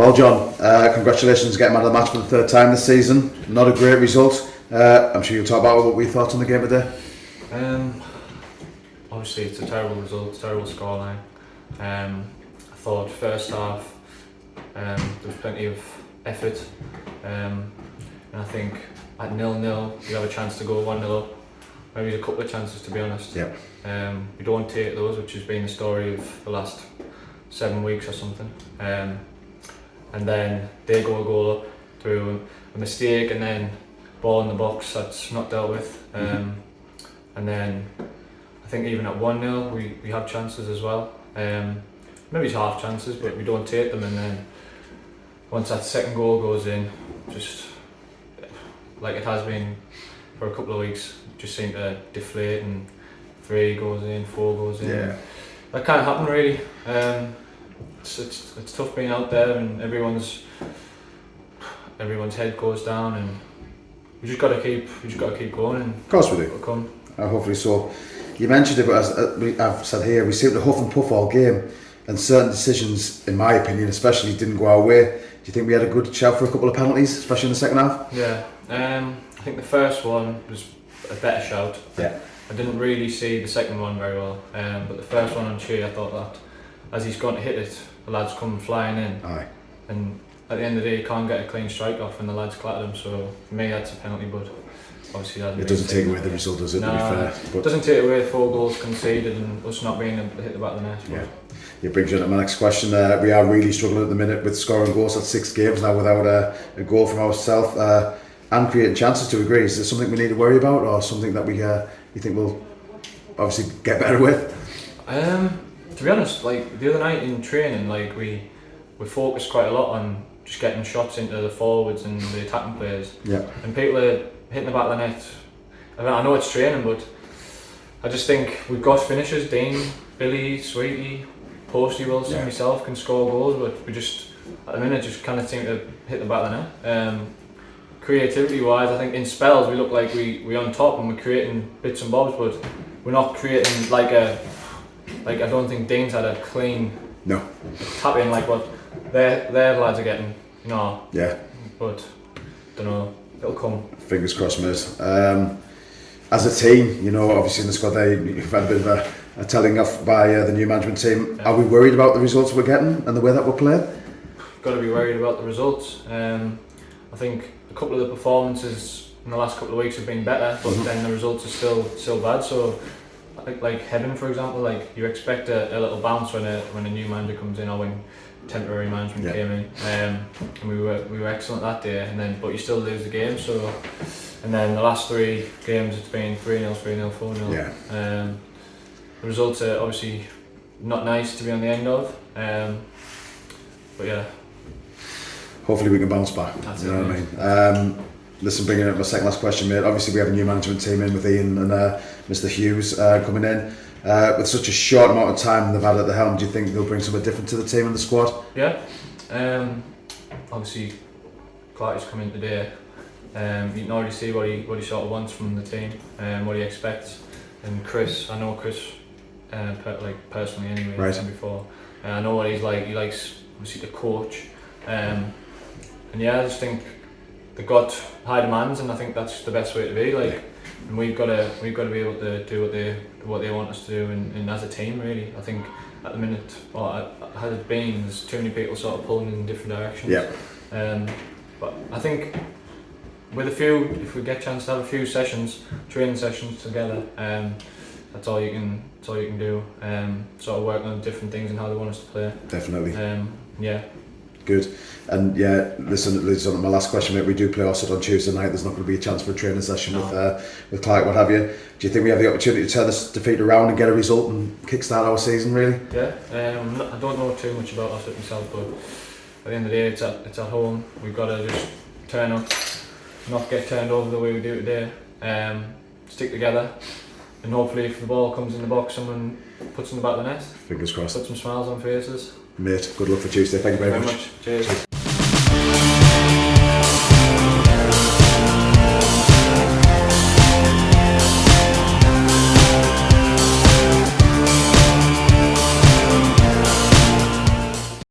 Well, John, congratulations on getting out of the match for the third time this season. Not a great result. I'm sure you'll talk about what we thought on the game today. Obviously, it's a terrible result, terrible scoreline. I thought first half there was plenty of effort, and I think at 0-0 you have a chance to go 1-0 up. Maybe a couple of chances, to be honest. Yeah. We don't take those, which has been the story of the last 7 weeks or something. And then they go a goal up through a mistake, and then ball in the box that's not dealt with. And then I think even at 1-0 we have chances as well. Maybe it's half chances, but we don't take them. And then once that second goal goes in, just like it has been for a couple of weeks, just seemed to deflate, and 3 goes in, 4 goes in. Yeah. That can't happen really. It's tough being out there, and everyone's head goes down, and we just got to keep going. And of course we do. It'll come. Hopefully so. You mentioned it, but as I've said here, we seem to huff and puff all game, and certain decisions, in my opinion, especially, didn't go our way. Do you think we had a good shout for a couple of penalties, especially in the second half? Yeah. I think the first one was a better shout. Yeah. I didn't really see the second one very well, but the first one on Che, I thought that as he's gone to hit it, the lads come flying in. Aye. And at the end of the day, he can't get a clean strike off, and the lads clattered him. So for me, that's a penalty, but obviously it doesn't take away the result, does it? No, to be fair, but it doesn't take away 4 goals conceded and us not being able to hit the back of the net. Yeah. It brings you on to my next question. We are really struggling at the minute with scoring goals at 6 games now without a goal from ourselves and creating chances to a degree. Is it something we need to worry about, or something that you think we'll obviously get better with? To be honest, like the other night in training, like we focused quite a lot on just getting shots into the forwards and the attacking players. Yeah. And people are hitting the back of the net. I know it's training, but I just think we've got finishers. Dean, Billy, Sweetie, Posty Wilson, myself can score goals, but we just at the minute just kind of seem to hit the back of the net. Creativity wise, I think in spells we look like we're on top and we're creating bits and bobs, but we're not creating like I don't think Dean's had a clean tap in like what their lads are getting. No. Yeah. But don't know. It'll come. Fingers crossed, mate. As a team, obviously in the squad there, you've had a bit of a telling off by the new management team. Yeah. Are we worried about the results we're getting and the way that we're playing? Got to be worried about the results. I think a couple of the performances in the last couple of weeks have been better, but then the results are still bad. So, like Heaven, for example, like you expect a little bounce when a new manager comes in, or when temporary management came in, and we were excellent that day, but you still lose the game. So, and then the last 3 games it's been 3-0, 3-0, 4-0. Yeah. The results are obviously not nice to be on the end of, but yeah. Hopefully we can bounce back. That's you know what I mean? Listen, bringing up my second last question, mate. Obviously we have a new management team in with Ian and Mr. Hughes coming in. With such a short amount of time they've had at the helm, do you think they'll bring something different to the team and the squad? Yeah. Obviously Clarky's come in today. You can already see what he sort of wants from the team, what he expects. And Chris, I know Chris personally anyway, right. Before. I know what he's like. He likes obviously to coach. And yeah, I just think they've got high demands, and I think that's the best way to be. And we've got to be able to do what they want us to do, and as a team, really. I think at the minute, has it been, there's too many people sort of pulling in different directions. Yeah. But I think with if we get a chance to have a few training sessions together, that's all you can do. Sort of work on different things and how they want us to play. Definitely. Yeah. Good. And yeah, listen, my last question, mate. We do play Oxford on Tuesday night. There's not going to be a chance for a training session with Clark, what have you. Do you think we have the opportunity to turn this defeat around and get a result and kickstart our season, really? Yeah. I don't know too much about Oxford myself, but at the end of the day, it's at home. We've got to just turn up, not get turned over the way we do today. Stick together, and hopefully, if the ball comes in the box, someone puts in the back of the net. Fingers crossed. Put some smiles on faces. Mate, good luck for Tuesday. Thank you very much. Cheers.